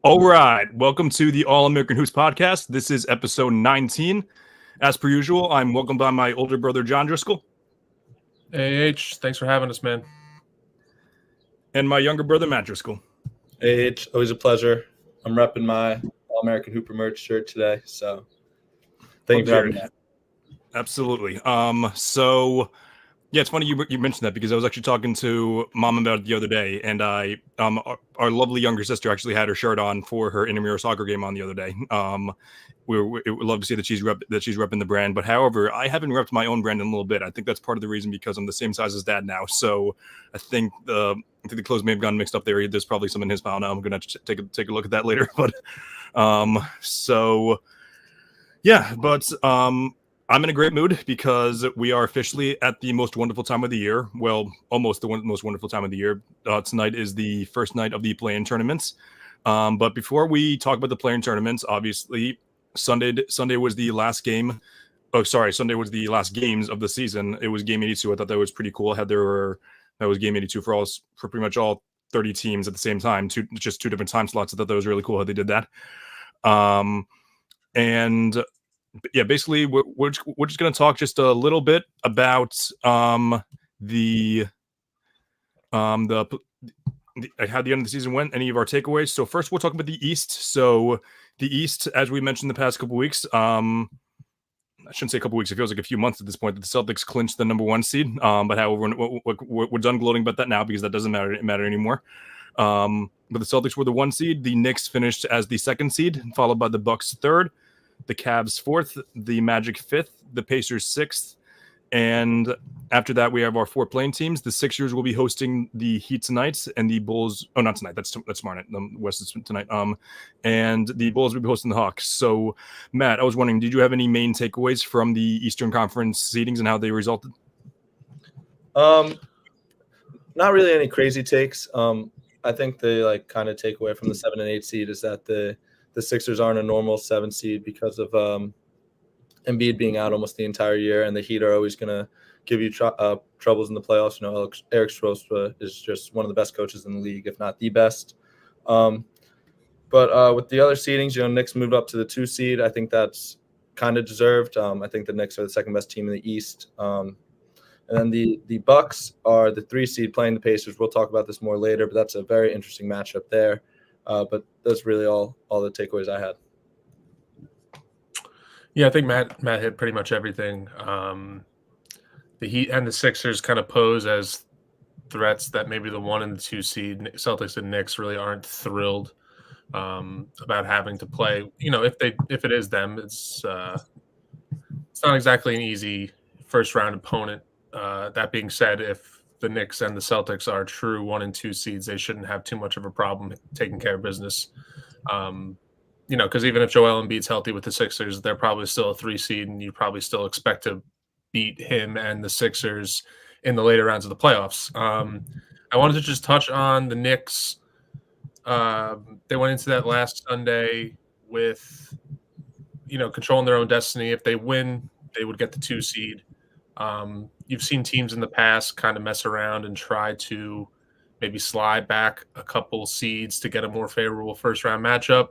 All right. Welcome to the All American Hoops podcast. This is episode 19. As per usual, I'm welcomed by my older brother, John Driscoll. Hey, H, thanks for having us, man. And my younger brother, Matt Driscoll. Hey, H, always a pleasure. I'm repping my All American Hooper merch shirt today. So thank you for having me. Absolutely. Yeah, it's funny you mentioned that because I was actually talking to Mom about it the other day, and our lovely younger sister actually had her shirt on for her intramural soccer game on the other day. We would love to see that she's repping the brand, but however, I haven't repped my own brand in a little bit. I think that's part of the reason because I'm the same size as Dad now. So I think the clothes may have gotten mixed up there. There's probably some in his file now. I'm gonna take a look at that later. But I'm in a great mood because we are officially at the most wonderful time of the year. Well, almost the most wonderful time of the year. Tonight is the first night of the play-in tournaments. But before we talk about the play-in tournaments, obviously, Sunday was the last game. Oh, sorry, Sunday was the last games of the season. It was game 82. I thought that was pretty cool. That was game 82 for pretty much all 30 teams at the same time. Just two different time slots. I thought that was really cool how they did that. And yeah, basically, we're just going to talk just a little bit about how the end of the season went, any of our takeaways. So first, we'll talk about the East. So the East, as we mentioned the past couple weeks, I shouldn't say a couple weeks. It feels like a few months at this point that the Celtics clinched the number one seed. But however, we're done gloating about that now because that doesn't matter anymore. But the Celtics were the one seed. The Knicks finished as the second seed, followed by the Bucks third, the Cavs fourth, the Magic fifth, the Pacers sixth, and after that we have our four playing teams. The Sixers will be hosting the Heat tonight, and the Bulls. Oh, not tonight. That's tomorrow night. The West is tonight. And the Bulls will be hosting the Hawks. So, Matt, I was wondering, did you have any main takeaways from the Eastern Conference seedings and how they resulted? Not really any crazy takes. I think the kind of takeaway from the 7 and 8 seed is that the Sixers aren't a normal 7 seed because of Embiid being out almost the entire year, and the Heat are always going to give you troubles in the playoffs. You know, Eric Spoelstra is just one of the best coaches in the league, if not the best. But with the other seedings, Knicks moved up to the 2 seed. I think that's kind of deserved. I think the Knicks are the second best team in the East. And then the Bucks are the 3 seed playing the Pacers. We'll talk about this more later, but that's a very interesting matchup there. But that's really all the takeaways I had. Yeah, I think Matt hit pretty much everything. The Heat and the Sixers kind of pose as threats that maybe the 1 and the 2 seed Celtics and Knicks really aren't thrilled about having to play. If it is them, it's not exactly an easy first round opponent. That being said, if the Knicks and the Celtics are true 1 and 2 seeds, they shouldn't have too much of a problem taking care of business. Because even if Joel Embiid's healthy with the Sixers, they're probably still a 3 seed, and you probably still expect to beat him and the Sixers in the later rounds of the playoffs. I wanted to just touch on the Knicks. They went into that last Sunday with, controlling their own destiny. If they win, they would get the 2 seed. You've seen teams in the past kind of mess around and try to maybe slide back a couple seeds to get a more favorable first-round matchup.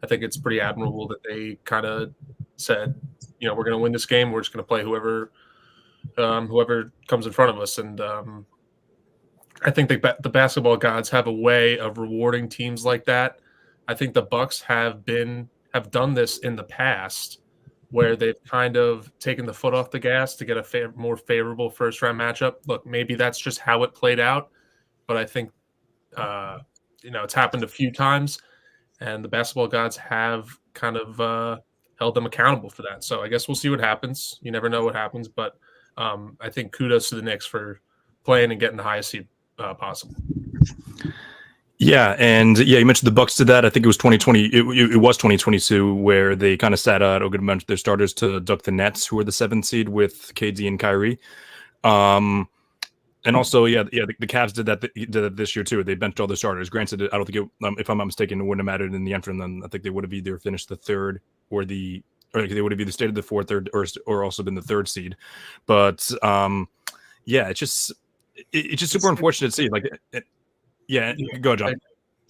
I think it's pretty admirable that they kind of said, we're going to win this game. We're just going to play whoever comes in front of us. And I think the basketball gods have a way of rewarding teams like that. I think the Bucks have done this in the past, where they've kind of taken the foot off the gas to get a more favorable first-round matchup. Look, maybe that's just how it played out, but I think, it's happened a few times, and the basketball gods have kind of held them accountable for that. So I guess we'll see what happens. You never know what happens, but I think kudos to the Knicks for playing and getting the highest seed possible. Yeah, and you mentioned the Bucks did that. I think it was 2020. It was 2022 where they kind of sat out a good amount of their starters to duck the Nets, who were the 7th seed with KD and Kyrie. And also, the Cavs did that this year too. They benched all their starters. Granted, I don't think if I'm not mistaken, it wouldn't have mattered in the end. And then I think they would have either finished the 3rd or they would have either stayed at the 4th or also been the 3rd seed. But it's just super unfortunate to see. Go, John.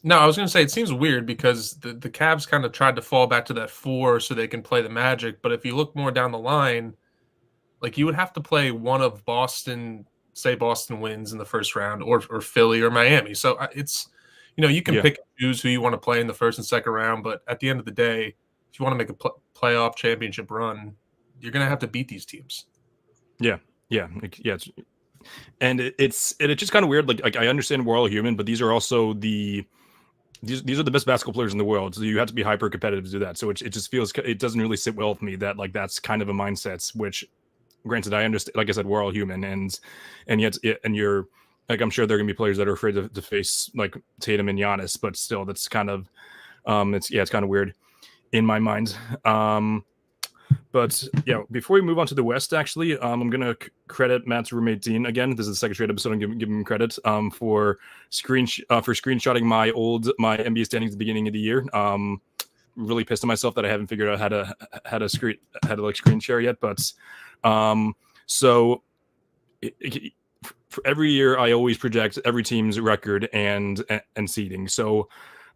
No, I was going to say it seems weird because the Cavs kind of tried to fall back to that 4 so they can play the Magic. But if you look more down the line, like you would have to play one of Boston, say Boston wins in the first round, or Philly or Miami. So it's, you can pick and choose who you want to play in the first and second round. But at the end of the day, if you want to make a playoff championship run, you're going to have to beat these teams. Yeah. And it's just kind of weird. Like I understand we're all human, but these are also these are the best basketball players in the world. So you have to be hyper competitive to do that. So it just feels, it doesn't really sit well with me that like that's kind of a mindset, which granted I understand, like I said, we're all human and yet, and you're like, I'm sure there are gonna be players that are afraid to face like Tatum and Giannis, but still that's kind of, it's kind of weird in my mind. But yeah, before we move on to the West, actually, I'm gonna credit Matt's roommate Dean again. This is the second straight episode. I'm giving him credit for screenshotting my NBA standings at the beginning of the year. Really pissed at myself that I haven't figured out how to screen share yet. But so for every year, I always project every team's record and seeding. So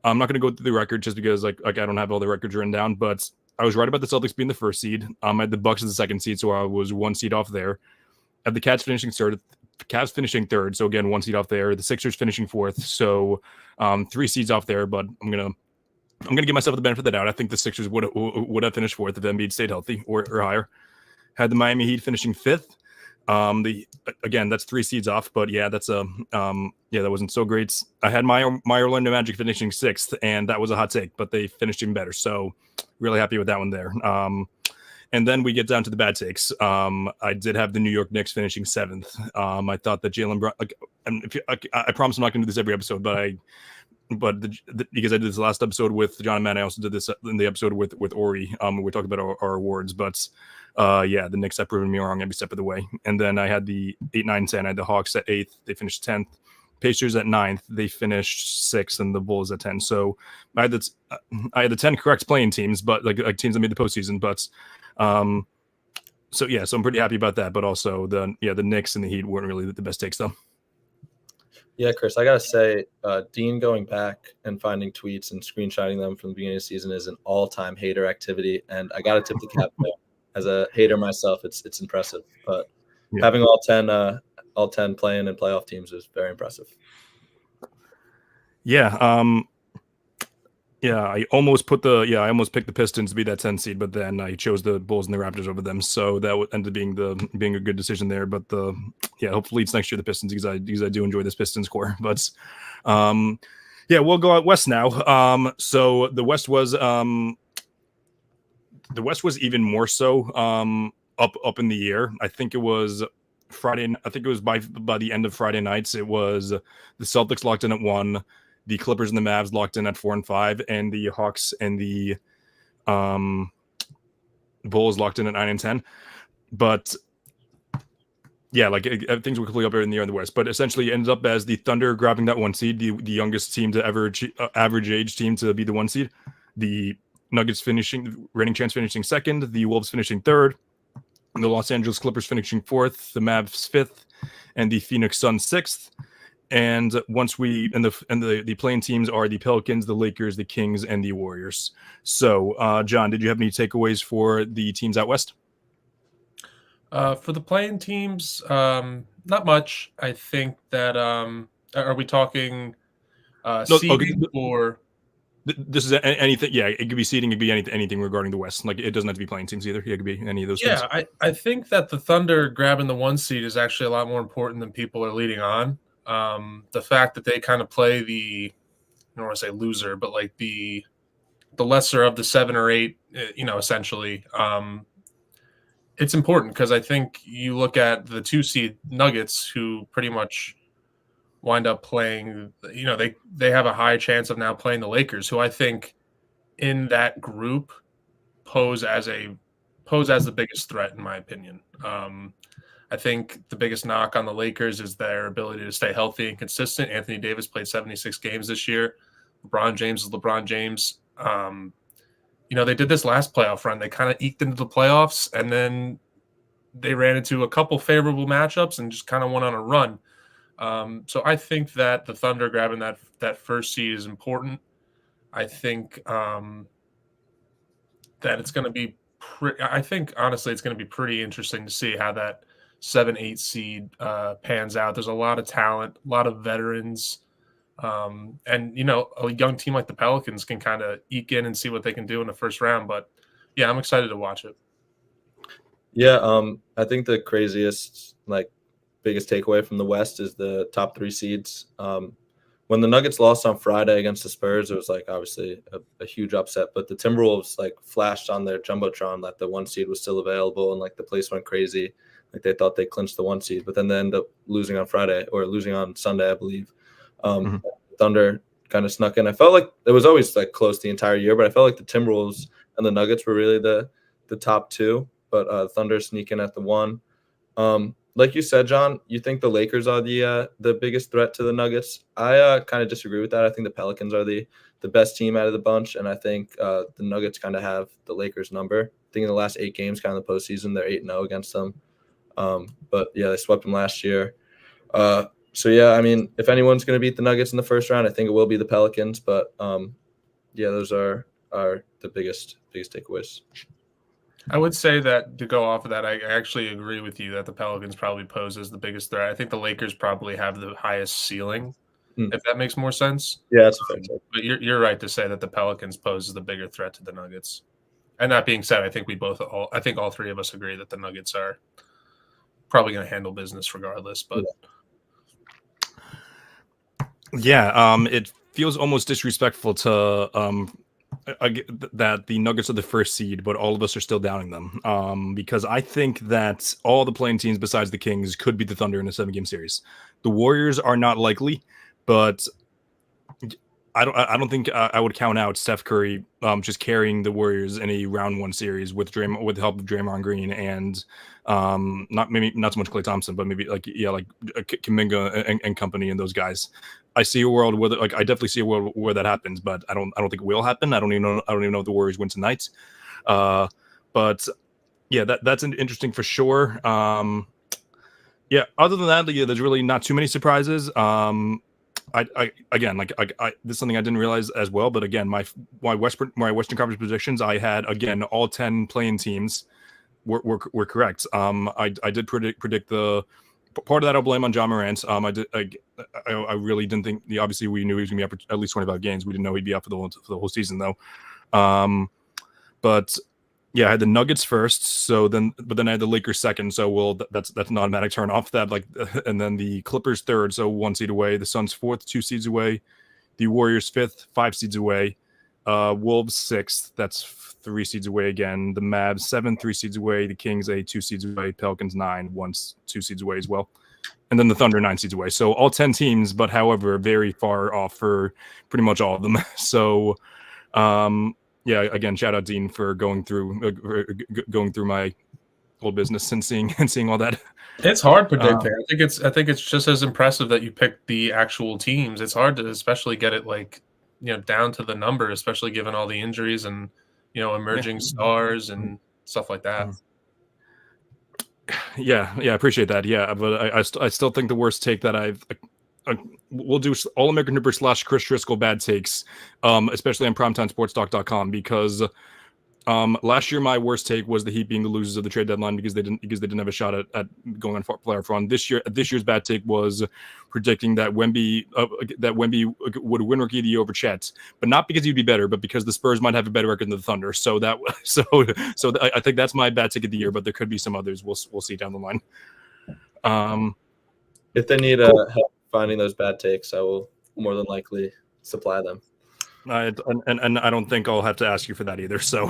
I'm not gonna go through the record just because like I don't have all the records written down, but I was right about the Celtics being the first seed. I had the Bucks as the second seed, so I was one seed off there. I had the Cavs finishing third, so again, one seed off there. The Sixers finishing fourth, so 3 seeds off there. But I'm gonna give myself the benefit of the doubt. I think the Sixers would have finished fourth if Embiid stayed healthy or higher. Had the Miami Heat finishing fifth. Again, that's 3 seeds off, but yeah, that's that wasn't so great. I had my Orlando Magic finishing sixth, and that was a hot take, but they finished even better. So really happy with that one there. And then we get down to the bad takes. I did have the New York Knicks finishing seventh. I thought that Jaylen Brown. I promise I'm not going to do this every episode, because I did this last episode with John and Matt, I also did this in the episode with Ori. We talked about our awards, but the Knicks have proven me wrong every step of the way. And then I had the 8, 9, 10. I had the Hawks at 8th. They finished 10th. Pacers at 9th. They finished 6th, and the Bulls at 10. So I had the 10 correct playing teams, but like teams that made the postseason. But so I'm pretty happy about that. But also the Knicks and the Heat weren't really the best takes though. Yeah, Chris, I gotta say, Dean going back and finding tweets and screenshotting them from the beginning of the season is an all-time hater activity, and I gotta tip the cap there. As a hater myself, it's impressive. But having all 10 playing in playoff teams is very impressive. I almost picked the Pistons to be that 10 seed, but then I chose the Bulls and the Raptors over them. So that ended up being a good decision there. But hopefully it's next year the Pistons because I do enjoy this Pistons core. But we'll go out west now. So the West was even more so up in the air. I think it was Friday. I think it was by the end of Friday nights. It was the Celtics locked in at 1. The Clippers and the Mavs locked in at 4 and 5, and the Hawks and the Bulls locked in at 9 and 10. But things were completely up in the air in the West. But essentially, it ended up as the Thunder grabbing that 1 seed, the youngest team to ever average age team to be the 1 seed. The Nuggets reigning champs finishing second, the Wolves finishing third, the Los Angeles Clippers finishing 4th, the Mavs 5th, and the Phoenix Suns 6th. And once the playing teams are the Pelicans, the Lakers, the Kings, and the Warriors. So, John, did you have any takeaways for the teams out west? For the playing teams, not much. I think that are we talking seeding or? This is anything. Yeah, it could be seeding. It could be anything regarding the West. Like it doesn't have to be playing teams either. It could be any of those. Yeah, things. I think that the Thunder grabbing the 1 seed is actually a lot more important than people are leading on. The fact that they kind of play I don't want to say loser, but like the lesser of the 7 or 8, essentially, it's important because I think you look at the 2 seed Nuggets, who pretty much wind up playing, they have a high chance of now playing the Lakers, who I think in that group pose as the biggest threat, in my opinion. I think the biggest knock on the Lakers is their ability to stay healthy and consistent. Anthony Davis played 76 games this year. LeBron James is LeBron James. They did this last playoff run. They kind of eked into the playoffs, and then they ran into a couple favorable matchups and just kind of went on a run. So I think that the Thunder grabbing that first seed is important. I think that it's going to be I think honestly it's going to be pretty interesting to see how that 7-8 seed pans out. There's a lot of talent, a lot of veterans, and a young team like the Pelicans can kind of eke in and see what they can do in the first round. But yeah, I'm excited to watch it. Yeah, I think the craziest, biggest takeaway from the West is the top 3 seeds. When the Nuggets lost on Friday against the Spurs, it was obviously a huge upset. But the Timberwolves flashed on their jumbotron that the 1 seed was still available, and the place went crazy. They thought they clinched the 1 seed, but then they ended up losing on Friday, or losing on Sunday, I believe. Thunder kind of snuck in. I felt like it was always close the entire year, but I felt like the Timberwolves and the Nuggets were really the top 2. But Thunder sneak in at the 1. Like you said, John, you think the Lakers are the biggest threat to the Nuggets. I kind of disagree with that. I think the Pelicans are the best team out of the bunch, and I think the Nuggets kind of have the Lakers' number. I think in the last 8 games, kind of the postseason, they're 8-0 against them. But yeah, they swept them last year. So yeah, I mean, if anyone's going to beat the Nuggets in the first round, I think it will be the Pelicans. But yeah, those are the biggest takeaways. I would say that to go off of that, I actually agree with you that the Pelicans probably pose as the biggest threat. I think the Lakers probably have the highest ceiling, if that makes more sense. Yeah, that's a fair take. But you're right to say that the Pelicans pose as the bigger threat to the Nuggets. And that being said, I think all 3 of us agree that the Nuggets are probably going to handle business regardless. But yeah, it feels almost disrespectful to that the Nuggets are the first seed, but all of us are still downing them. Because I think that all the playing teams besides the Kings could beat the Thunder in a 7-game series. The Warriors are not likely, but I don't think I would count out Steph Curry just carrying the Warriors in a round 1 series with the help of Draymond Green and not so much Klay Thompson, but maybe Kuminga and company and those guys. I see a world where I definitely see a world where that happens, but I don't think it will happen. I don't even know if the Warriors win tonight. But yeah, that's interesting for sure. Yeah, other than that, there's really not too many surprises. I this is something I didn't realize as well, but again, my Western Conference predictions, I had again all 10 playing teams were correct. I did predict the part of that I'll blame on John Morant. I really didn't think obviously we knew he was gonna be up for at least 25 games. We didn't know he'd be up for the whole season though. But yeah, I had the Nuggets first, but then I had the Lakers second, so that's an automatic turn off that and then the Clippers third, so 1 seed away, the Suns fourth, 2 seeds away, the Warriors fifth, 5 seeds away, Wolves sixth, that's 3 seeds away again, the Mavs 7, 3 seeds away, the Kings 8, 2 seeds away, Pelicans 9, 2 seeds away as well, and then the Thunder 9 seeds away. So all 10 teams, but however very far off for pretty much all of them. So yeah, again, shout out Dean for going through my whole business and seeing all that. It's hard predicting. I think it's just as impressive that you picked the actual teams. It's hard to especially get it down to the number, especially given all the injuries and emerging stars and stuff like that. Yeah, I appreciate that. Yeah, but I still think the worst take that we'll do All-American Hooper / Chris Driscoll bad takes, especially on PrimetimeSportsTalk.com, because last year my worst take was the Heat being the losers of the trade deadline because they didn't have a shot at going on playoff run. This year's bad take was predicting that Wemby would win Rookie of the Year over Chet, but not because he'd be better, but because the Spurs might have a better record than the Thunder. So I think that's my bad take of the year, but there could be some others. We'll see down the line. If they need help finding those bad takes, I will more than likely supply them. And I don't think I'll have to ask you for that either. So,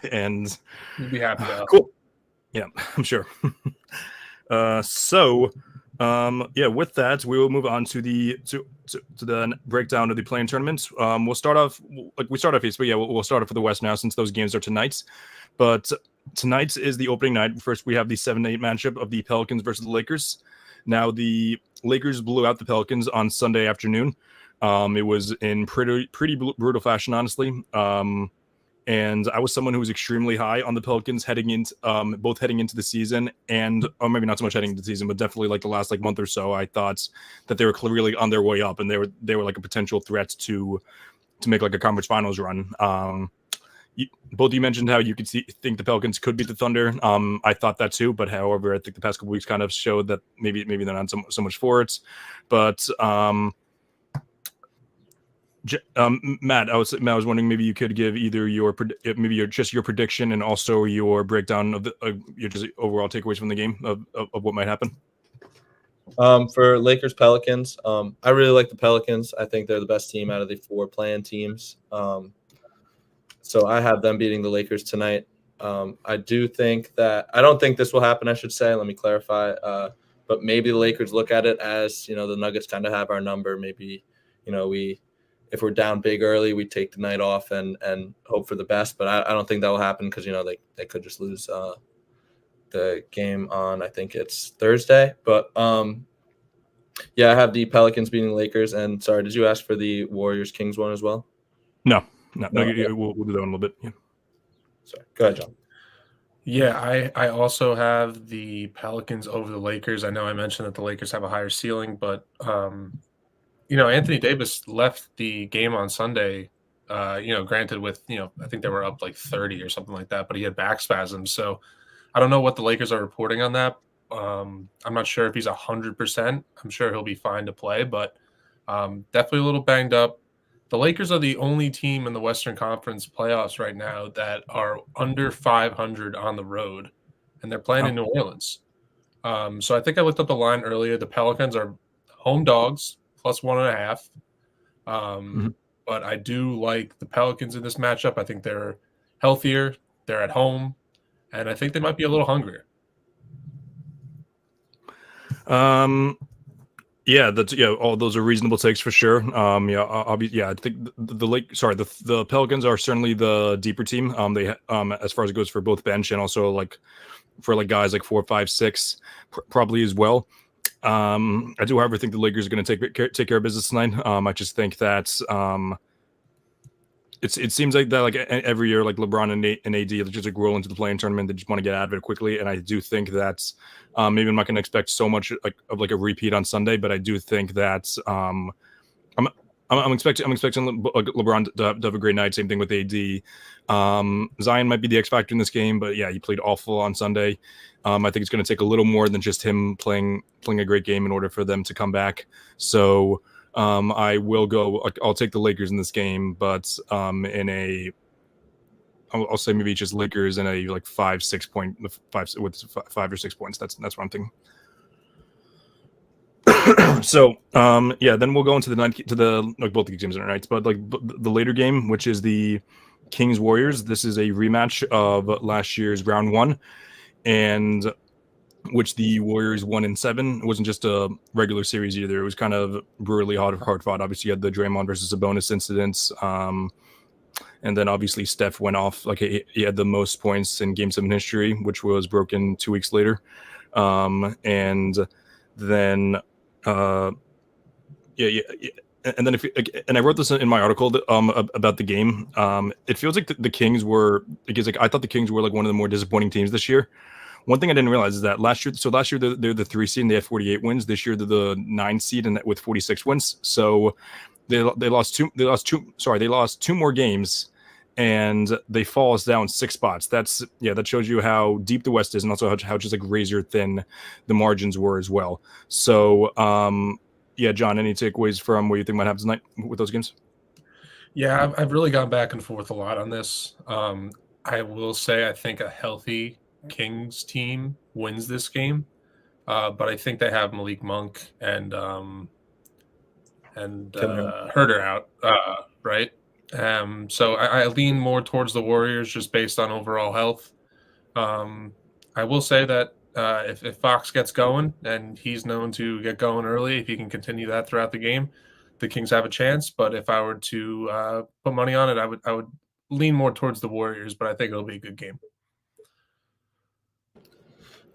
and you'd be happy to help. Cool. Yeah, I'm sure. Yeah, with that, we will move on to the breakdown of the play-in tournaments. We'll start off East, but yeah, we'll start off with the West now since those games are tonight. But tonight is the opening night. First, we have the 7-8 matchup of the Pelicans versus the Lakers. Now, the Lakers blew out the Pelicans on Sunday afternoon. It was in pretty brutal fashion, honestly. and I was someone who was extremely high on the Pelicans heading into both heading into the season and or maybe not so much heading into the season, but definitely like the last like month or so. I thought that they were clearly on their way up, and they were like a potential threat to make like a conference finals run. Both of you mentioned how you could think the Pelicans could beat the Thunder. I thought that too, but however, I think the past couple weeks kind of showed that maybe they're not so much for it. But Matt, I was wondering maybe you could give either your prediction and also your breakdown of your just overall takeaways from the game of what might happen. For Lakers Pelicans, I really like the Pelicans. I think they're the best team out of the 4 play-in teams. So I have them beating the Lakers tonight. I don't think this will happen, I should say. Let me clarify. But maybe the Lakers look at it as, the Nuggets kind of have our number. Maybe, if we're down big early, we take the night off and hope for the best. But I don't think that will happen because, they could just lose the game on, I think it's Thursday. But, yeah, I have the Pelicans beating the Lakers. And, sorry, did you ask for the Warriors-Kings one as well? No. We'll do that in a little bit. Yeah. Sorry. Go ahead, John. Yeah, I also have the Pelicans over the Lakers. I know I mentioned that the Lakers have a higher ceiling, but Anthony Davis left the game on Sunday. Granted with I think they were up like 30 or something like that, but he had back spasms. So I don't know what the Lakers are reporting on that. I'm not sure if he's 100%. I'm sure he'll be fine to play, but definitely a little banged up. The Lakers are the only team in the Western Conference playoffs right now that are under 500 on the road, and they're playing in New Orleans. So I think I looked up the line earlier. The Pelicans are home dogs, plus 1.5. But I do like the Pelicans in this matchup. I think they're healthier, they're at home, and I think they might be a little hungrier. Yeah, all those are reasonable takes for sure. I think the Pelicans are certainly the deeper team. They as far as it goes for both bench and also like for like guys like 4, 5, 6, probably as well. I do, however, think the Lakers are going to take care of business tonight. I just think that it seems like that like every year, like LeBron and AD just like roll into the play-in tournament. They just want to get out of it quickly, and I do think that maybe I'm not going to expect so much of a repeat on Sunday, but I do think that I'm expecting LeBron to have a great night. Same thing with AD. Zion might be the X factor in this game, but yeah, he played awful on Sunday. I think it's going to take a little more than just him playing a great game in order for them to come back. So I'll take the Lakers in this game, but I'll say maybe just Lakers in a like 5-6 point, 5 or 6 points. That's what I'm thinking. So then we'll go into both the games are nights, but like the later game, which is the Kings Warriors. This is a rematch of last year's round 1, and which the Warriors won in 7. It wasn't just a regular series either. It was kind of brutally hard fought. Obviously, you had the Draymond versus Sabonis incidents. And then obviously Steph went off. Like he had the most points in Game 7 history, which was broken 2 weeks later. And then and then and I wrote this in my article about the game. It feels like the Kings were, because like I thought the Kings were like one of the more disappointing teams this year. One thing I didn't realize is that last year they're the 3 seed and they had 48 wins. This year they're the 9 seed and with 46 wins. So they lost two more games, and they fall us down 6 spots. That shows you how deep the West is, and also how just like razor thin the margins were as well. So John, any takeaways from what you think might happen tonight with those games? Yeah, I've really gone back and forth a lot on this. I will say I think a healthy Kings team wins this game, but I think they have Malik Monk and Herter out, right? So I lean more towards the Warriors just based on overall health. I will say that if Fox gets going, and he's known to get going early, if he can continue that throughout the game, the Kings have a chance. But if I were to put money on it, I would lean more towards the Warriors, but I think it'll be a good game.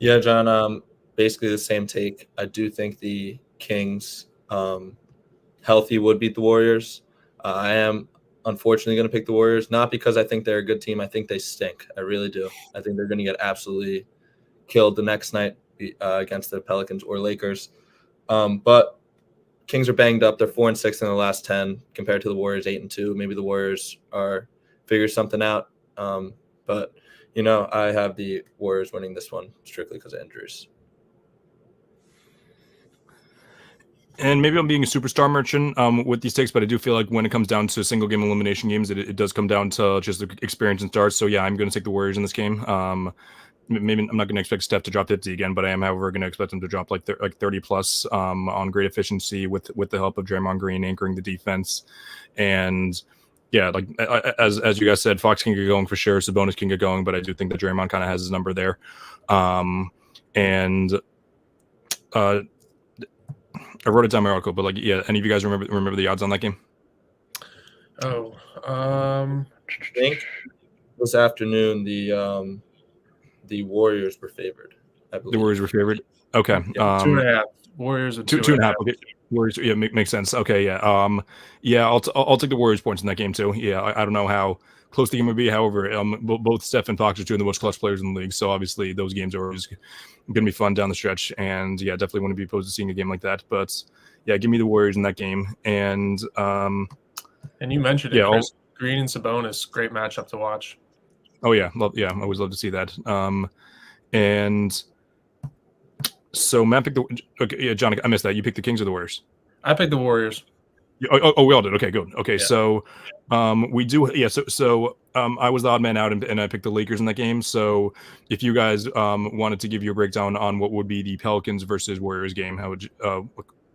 Yeah, John, basically the same take. I do think the Kings healthy would beat the Warriors. I am unfortunately going to pick the Warriors, not because I think they're a good team. I think they stink. I really do. I think they're going to get absolutely killed the next night against the Pelicans or Lakers. But Kings are banged up. They're 4-6 in the last 10 compared to the Warriors 8-2. Maybe the Warriors figure something out. But I have the Warriors winning this one strictly because of injuries. And maybe I'm being a superstar merchant with these takes, but I do feel like when it comes down to single game elimination games, it does come down to just the experience and starts. So yeah, I'm going to take the Warriors in this game. Maybe I'm not going to expect Steph to drop 50 again, but I am, however, going to expect him to drop like 30 plus on great efficiency with the help of Draymond Green anchoring the defense. And yeah, like as you guys said, Fox can get going for sure, Sabonis can get going, but I do think that Draymond kind of has his number there. I wrote it down in my article, but like, yeah, any of you guys remember the odds on that game? I think this afternoon the Warriors were favored. I believe The Warriors were favored. Okay, Yeah, 2.5. Warriors are 2.5. Okay. Warriors, yeah, makes sense. Okay, yeah, yeah, I'll take the Warriors points in that game too. Yeah, I don't know how close the game would be. However, both Steph and Fox are two of the most clutch players in the league, so obviously those games are always going to be fun down the stretch. And yeah, definitely want to be opposed to seeing a game like that. But yeah, give me the Warriors in that game. And you mentioned it, yeah, Chris. Green and Sabonis, great matchup to watch. Oh yeah, I always love to see that. And so Matt picked John, I missed that. You picked the Kings or the Warriors? I picked the Warriors. Oh, we all did. Okay, good. Okay, Yeah. So we do. Yeah, so I was the odd man out, and I picked the Lakers in that game. So if you guys wanted to give you a breakdown on what would be the Pelicans versus Warriors game, how would you? Oh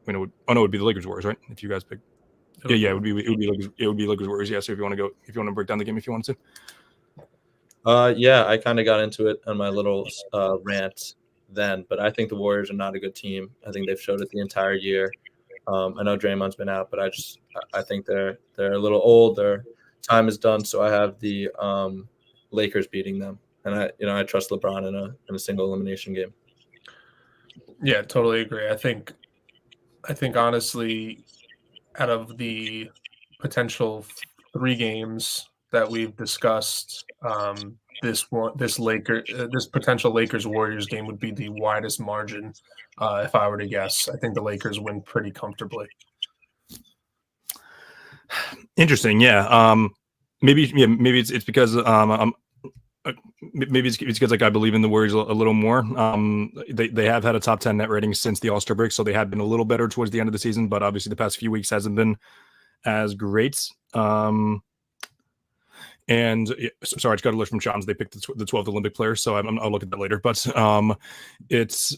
no, it would be the Lakers Warriors, right? If you guys pick. Yeah, it would be Lakers Warriors. Yeah, so if you want to break down the game, if you wanted to. Yeah, I kind of got into it on my little rant then, but I think the Warriors are not a good team. I think they've showed it the entire year. I know Draymond's been out, but I think they're a little old. Their time is done, so I have the Lakers beating them, and I trust LeBron in a single elimination game. Yeah, totally agree. I think honestly, out of the potential 3 games that we've discussed, this potential Lakers Warriors game would be the widest margin. If I were to guess, I think the Lakers win pretty comfortably. Interesting. Yeah. Maybe it's because maybe it's because like I believe in the Warriors a little more. They have had a top 10 net rating since the All-Star break, so they have been a little better towards the end of the season, but obviously the past few weeks hasn't been as great. And sorry, I just got a list from Johns. They picked the 12th Olympic player, so I'll look at that later. But it's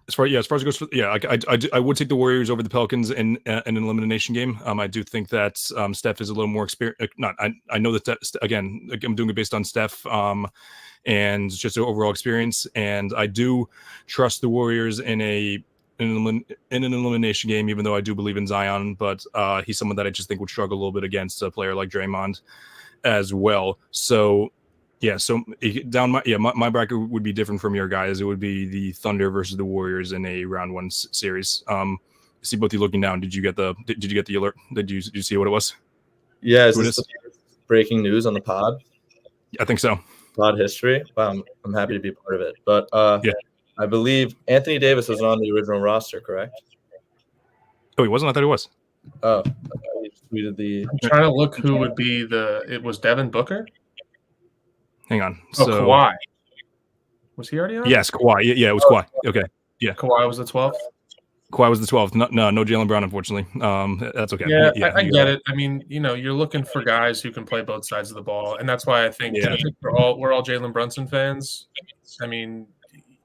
as far as it goes, I would take the Warriors over the Pelicans in an elimination game. I do think that Steph is a little more experienced. I know that again, I'm doing it based on Steph and just overall experience, and I do trust the Warriors in an elimination game, even though I do believe in Zion, but he's someone that I just think would struggle a little bit against a player like Draymond as well. So yeah, so my bracket would be different from your guys. It would be the Thunder versus the Warriors in a round 1 series. See both you looking down. Did you get the alert? Did you see what it was? Yeah, is this breaking news on the pod? I think so. Pod history. Wow, I'm happy to be part of it. But yeah. I believe Anthony Davis was on the original roster, correct? Oh, he wasn't? I thought he was. Oh, he tweeted the. I'm trying to look who would be it was Devin Booker? Hang on. Oh, Kawhi. Was he already on? Yes, Kawhi. Yeah, it was Kawhi. Okay. Yeah. Kawhi was the 12th? Kawhi was the 12th. No Jaylen Brown, unfortunately. That's okay. Yeah, I get it. I mean, you're looking for guys who can play both sides of the ball, and that's why I think we're all Jalen Brunson fans. I mean,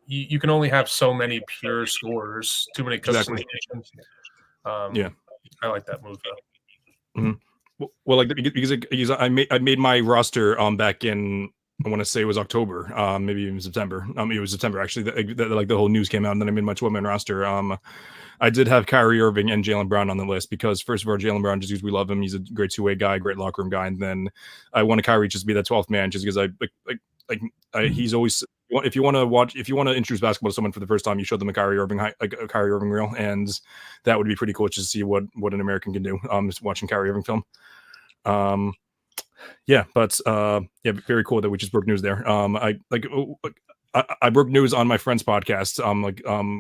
you can only have so many pure scorers, too many cooks in the kitchen. I like that move though. Mm-hmm. Well, like because I made my roster back in, I want to say it was October, maybe even September. It was September actually. Like the whole news came out, and then I made my 12-man roster. I did have Kyrie Irving and Jaylen Brown on the list because first of all, Jaylen Brown, just because we love him, he's a great 2-way guy, great locker room guy, and then I wanted Kyrie just to be that 12th man, just because he's always, if you want to introduce basketball to someone for the first time, you show them a Kyrie Irving reel, and that would be pretty cool just to see what an American can do. Just watching Kyrie Irving film. Very cool that we just broke news there. I broke news on my friend's podcast.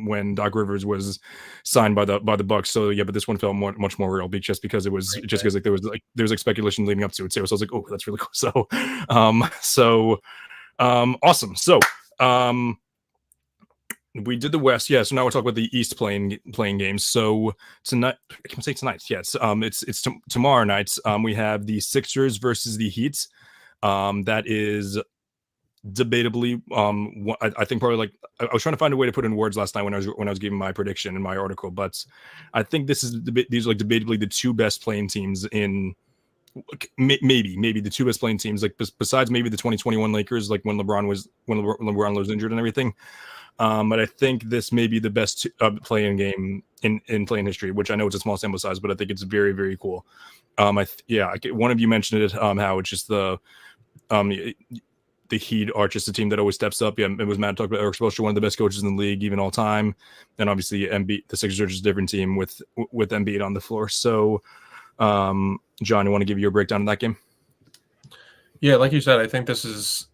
When Doc Rivers was signed by the Bucks. So yeah, but this one felt much more real, just because it was just because there was speculation leading up to it too. So I was like, oh, that's really cool. So, awesome. So, we did the West, yeah. So now we're talking about the East playing games. So tonight, I can say tonight, yes. It's tomorrow night. We have the Sixers versus the Heat. That is debatably, I think probably, like, I was trying to find a way to put in words last night when I was giving my prediction in my article, but I think these are like debatably the two best playing teams in. Maybe the two best playing teams, like besides maybe the 2021 Lakers, like when LeBron was injured and everything. But I think this may be the best playing game in playing history, which I know it's a small sample size, but I think it's very, very cool. One of you mentioned it, how it's just the Heat are just a team that always steps up. Yeah, it was Matt talking about Erik Spoelstra, one of the best coaches in the league, even all time. And obviously, Embiid, the Sixers are just a different team with Embiid on the floor. So, John, you want to give your breakdown of that game? Yeah, like you said, I think this is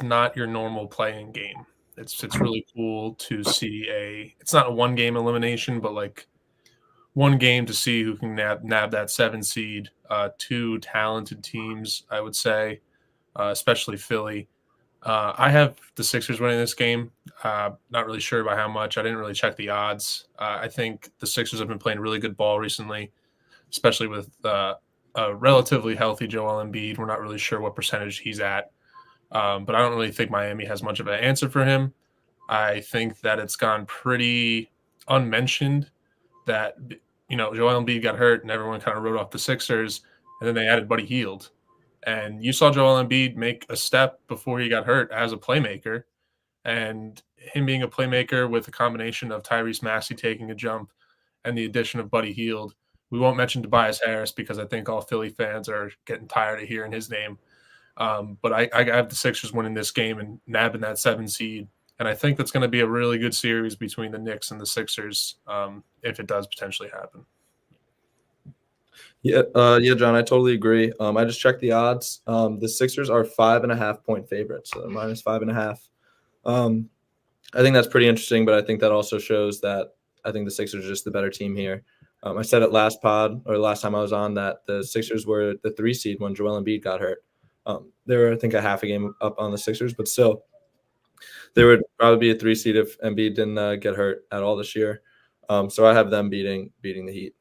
not your normal playing game. It's really cool to see it's not a one game elimination, but like one game to see who can nab that 7 seed. Two talented teams, I would say, especially Philly. I have the Sixers winning this game. Not really sure by how much. I didn't really check the odds. I think the Sixers have been playing really good ball recently, especially with a relatively healthy Joel Embiid. We're not really sure what percentage he's at. But I don't really think Miami has much of an answer for him. I think that it's gone pretty unmentioned that, Joel Embiid got hurt and everyone kind of wrote off the Sixers, and then they added Buddy Hield. And you saw Joel Embiid make a step before he got hurt as a playmaker. And him being a playmaker with a combination of Tyrese Maxey taking a jump and the addition of Buddy Hield. We won't mention Tobias Harris because I think all Philly fans are getting tired of hearing his name. But I have the Sixers winning this game and nabbing that 7 seed. And I think that's going to be a really good series between the Knicks and the Sixers if it does potentially happen. Yeah, John, I totally agree. I just checked the odds. The Sixers are 5.5 point favorites, so minus 5.5. I think that's pretty interesting, but I think that also shows that I think the Sixers are just the better team here. I said it last time I was on that the Sixers were the 3 seed when Joel Embiid got hurt. They were, I think, a half a game up on the Sixers, but still, they would probably be a 3 seed if Embiid didn't get hurt at all this year. So I have them beating the Heat.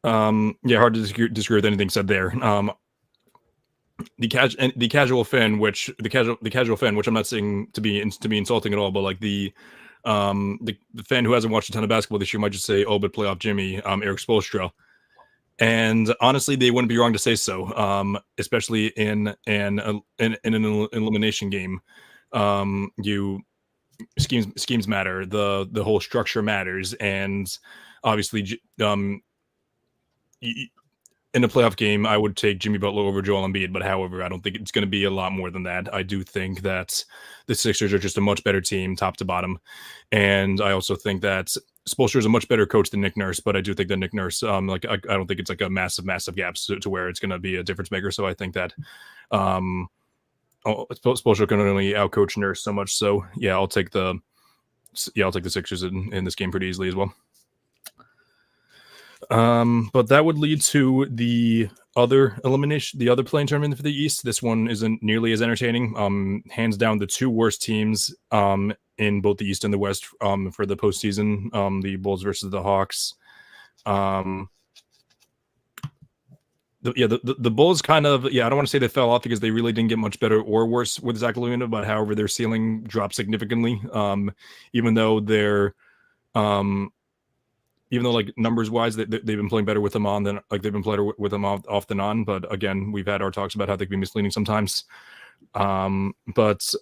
Hard to disagree with anything said there. The casual fan, which I'm not saying to be insulting at all, but like the fan who hasn't watched a ton of basketball this year might just say, "Oh, but playoff Jimmy, Erik Spoelstra." And honestly, they wouldn't be wrong to say so, especially in an elimination game. Schemes matter. The whole structure matters, and obviously, in a playoff game, I would take Jimmy Butler over Joel Embiid. But however, I don't think it's going to be a lot more than that. I do think that the Sixers are just a much better team, top to bottom, and I also think that Spoelstra is a much better coach than Nick Nurse, but I do think that Nick Nurse, I don't think it's like a massive gap to where it's going to be a difference maker. So I think that Spoelstra can only outcoach Nurse so much. So yeah, I'll take the Sixers in this game pretty easily as well. But that would lead to the other elimination, the other playing tournament for the East. This one isn't nearly as entertaining. Hands down, the two worst teams in both the East and the West for the postseason, the Bulls versus the Hawks. The Bulls kind of, I don't want to say they fell off because they really didn't get much better or worse with Zach LaVine, but however, their ceiling dropped significantly. Even though they're, like numbers wise, they've been playing better with them on than like they've been playing with them off than on. But again, we've had our talks about how they can be misleading sometimes. But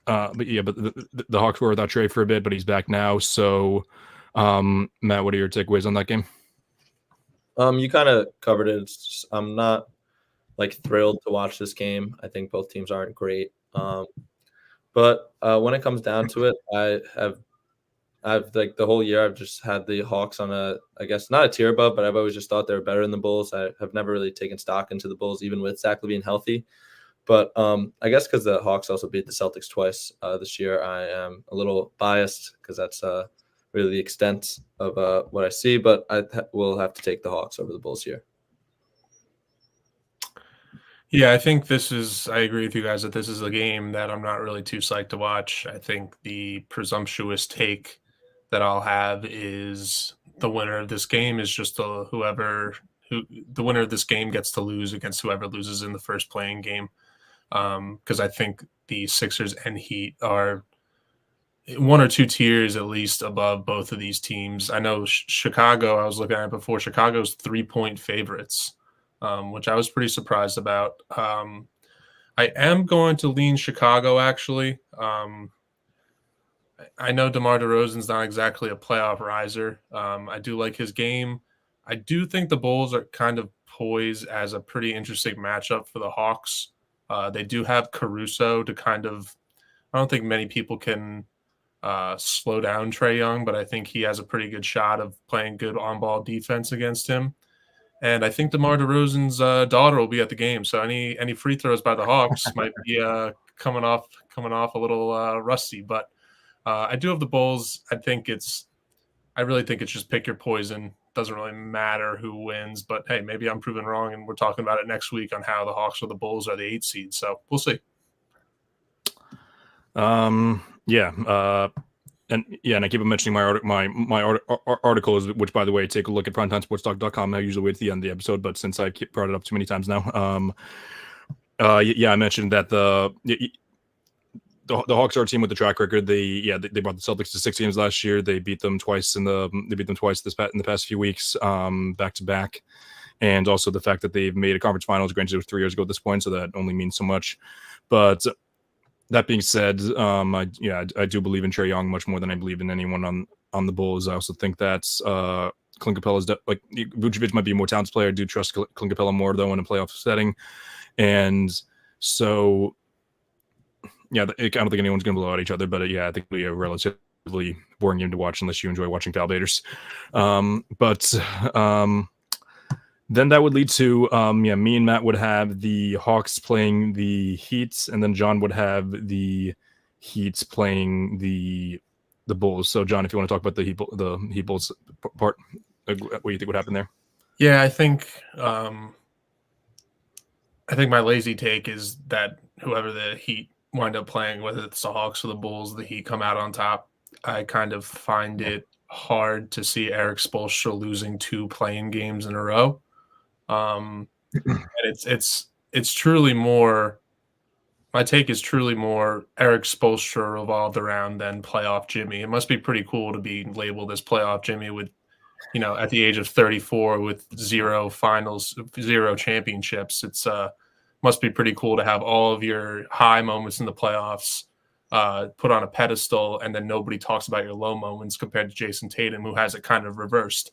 the Hawks were without Trey for a bit, but he's back now. So, Matt, what are your takeaways on that game? You kind of covered it. I'm not like thrilled to watch this game. I think both teams aren't great. But when it comes down to it, I've like the whole year I've just had the Hawks on I guess not a tier above, but I've always just thought they were better than the Bulls. I have never really taken stock into the Bulls, even with Zach LaVine healthy. But I guess because the Hawks also beat the Celtics twice this year, I am a little biased because that's really the extent of what I see. But I will have to take the Hawks over the Bulls here. Yeah, I think I agree with you guys that this is a game that I'm not really too psyched to watch. I think the presumptuous take that I'll have is the winner of this game is just the winner of this game gets to lose against whoever loses in the first playing game. Because I think the Sixers and Heat are one or two tiers at least above both of these teams. I know Chicago, I was looking at it before, Chicago's 3-point favorites, which I was pretty surprised about. I am going to lean Chicago, actually. I know DeMar DeRozan's not exactly a playoff riser. I do like his game. I do think the Bulls are kind of poised as a pretty interesting matchup for the Hawks. They do have Caruso to kind of – I don't think many people can slow down Trae Young, but I think he has a pretty good shot of playing good on-ball defense against him. And I think DeMar DeRozan's daughter will be at the game, so any free throws by the Hawks might be coming off a little rusty. But I do have the Bulls. I really think it's just pick your poison. Doesn't really matter who wins, but hey, maybe I'm proven wrong, and we're talking about it next week on how the Hawks or the Bulls are the 8 seed. So we'll see. And I keep mentioning my article, which, by the way, take a look at primetimesportstalk.com. I usually wait at the end of the episode, but since I brought it up too many times now, I mentioned that the Hawks are a team with a track record. They brought the Celtics to 6 games last year. They beat them twice in the past few weeks, back to back, and also the fact that they've made a conference finals. Granted, it was 3 years ago at this point, so that only means so much. But that being said, I do believe in Trae Young much more than I believe in anyone on the Bulls. I also think that Clint Capella's Vucevic might be a more talented player. I do trust Clint Capella more though in a playoff setting, and so. Yeah, I don't think anyone's going to blow out each other, but I think it'll be a relatively boring game to watch unless you enjoy watching foul baiters. Then that would lead to, me and Matt would have the Hawks playing the Heat, and then John would have the Heat playing the Bulls. So, John, if you want to talk about the Heat Bulls part, what do you think would happen there? Yeah, I think my lazy take is that whoever the Heat wind up playing, whether it's the Hawks or the Bulls, the Heat come out on top. I kind of find it hard to see Eric Spoelstra losing 2 playing games in a row. And it's truly more. My take is truly more Eric Spoelstra revolved around than playoff Jimmy. It must be pretty cool to be labeled as playoff Jimmy with, at the age of 34 with 0 finals, 0 championships. It's must be pretty cool to have all of your high moments in the playoffs put on a pedestal, and then nobody talks about your low moments compared to Jason Tatum, who has it kind of reversed.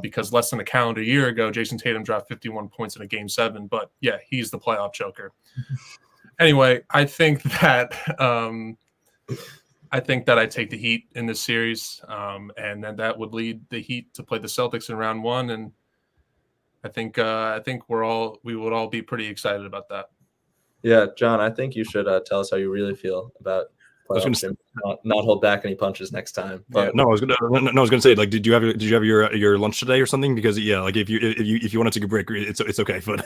Because less than a calendar year ago, Jason Tatum dropped 51 points in a Game 7. But, yeah, he's the playoff joker. Anyway, I think that I take the Heat in this series, and then that would lead the Heat to play the Celtics in round 1, and I think we would all be pretty excited about that. Yeah, John, I think you should tell us how you really feel about not hold back any punches next time. But I was gonna say, like, did you have your lunch today or something? Because like if you want to take a break, it's okay. But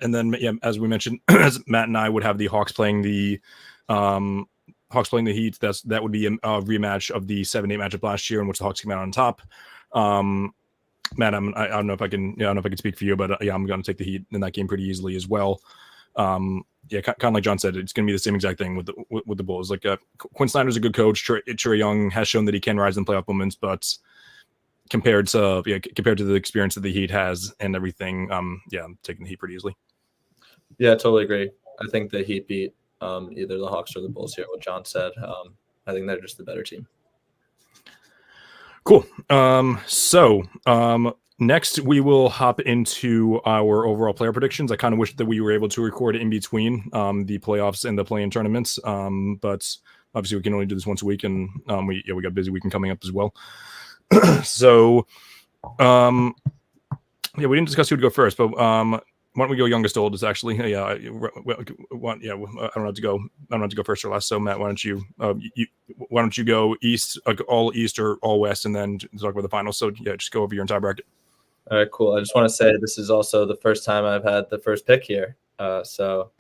and then as we mentioned, as Matt and I would have the Hawks playing the Heat. That would be a rematch of the 7-8 matchup last year in which the Hawks came out on top. Matt, I don't know if I can speak for you, but I'm going to take the Heat in that game pretty easily as well. Kind of like John said, it's going to be the same exact thing with the Bulls. Like Quinn Snyder's a good coach. Trae Young has shown that he can rise in playoff moments, but compared to the experience that the Heat has and everything, I'm taking the Heat pretty easily. Yeah, I totally agree. I think the Heat beat either the Hawks or the Bulls here. What John said, I think they're just the better team. Cool. Next, we will hop into our overall player predictions. I kind of wish that we were able to record in between the playoffs and the play-in tournaments, but obviously we can only do this once a week, and we got a busy weekend coming up as well. So, we didn't discuss who would go first, but why don't we go youngest to oldest? Actually, I don't have to go. I don't have to go first or last. So, Matt, why don't you go east, all east or all west, and then talk about the finals? So, just go over your entire bracket. All right, cool. I just want to say this is also the first time I've had the first pick here. So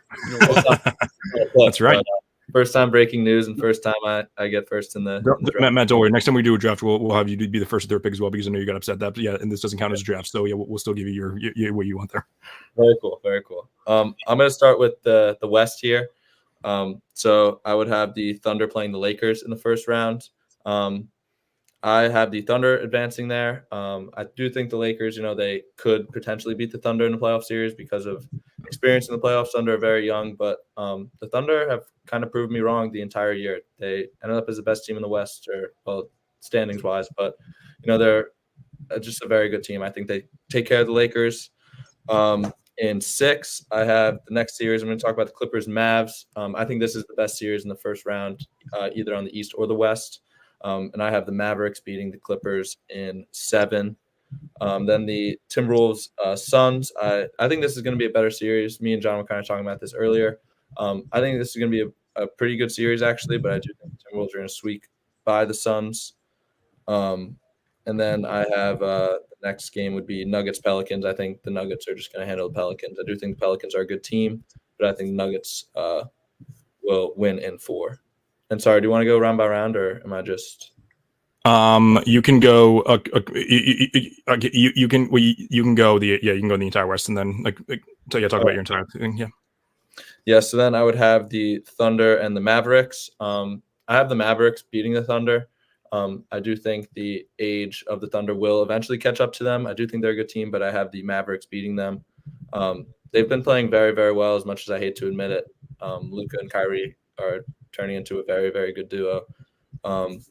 That's right. First time breaking news, and first time I get first in the draft. Matt, don't worry. Next time we do a draft, we'll have you be the first or third pick as well, because I know you got upset that. But and this doesn't count as a draft, so we'll still give you your what you want there. Very cool, very cool. I'm gonna start with the West here. So I would have the Thunder playing the Lakers in the first round. I have the Thunder advancing there. I do think the Lakers, they could potentially beat the Thunder in the playoff series because of experience in the playoffs. Thunder are very young, but the Thunder have kind of proved me wrong the entire year. They ended up as the best team in the West, standings wise, but they're just a very good team. I think they take care of the Lakers. In 6, I have the next series. I'm going to talk about the Clippers Mavs. I think this is the best series in the first round, either on the East or the West. And I have the Mavericks beating the Clippers in 7. Then the Timberwolves Suns. I think this is going to be a better series. Me and John were kind of talking about this earlier. I think this is going to be a pretty good series, actually, but I do think the Timberwolves are going to squeak by the Suns. And then I have the next game would be Nuggets Pelicans. I think the Nuggets are just going to handle the Pelicans. I do think the Pelicans are a good team, but I think the Nuggets will win in 4. And sorry, do you want to go round by round, or am I just? You can go. You can go the entire West, and then talk about your entire thing. Yeah. Yeah. So then I would have the Thunder and the Mavericks. I have the Mavericks beating the Thunder. I do think the age of the Thunder will eventually catch up to them. I do think they're a good team, but I have the Mavericks beating them. They've been playing very, very well, as much as I hate to admit it. Luka and Kyrie are turning into a very, very good duo. And